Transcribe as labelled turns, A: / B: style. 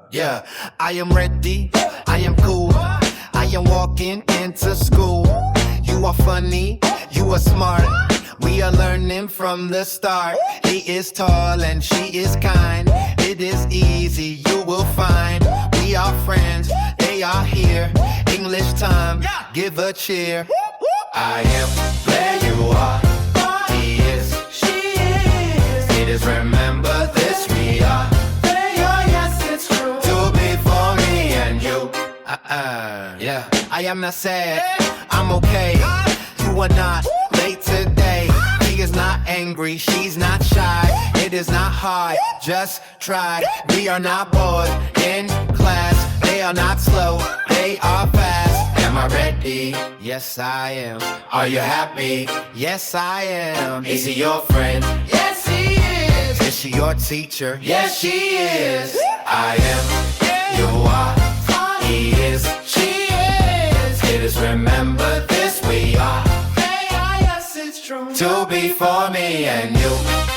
A: Yeah, I am ready, I am cool, I am walking into school. You are funny, you are smart, we are learning from the start. He is tall and she is kind, it is easy, you will find. We are friends, they are here, English time, give a cheer. I am where you are, he is, she is. It is remember this, we are. Yeah, I am not sad, I'm okay. You are not late today. He is not angry, she's not shy. It is not hard, just try. We are not bored in class. They are not slow, they are fast. Am I ready? Yes, I am. Are you happy? Yes, I am. Is he your friend? Yes, he is. Is she your teacher? Yes, she is. I am, you are. He is, she is. It is remember this, we are. Yes, it's true. To be for me and you.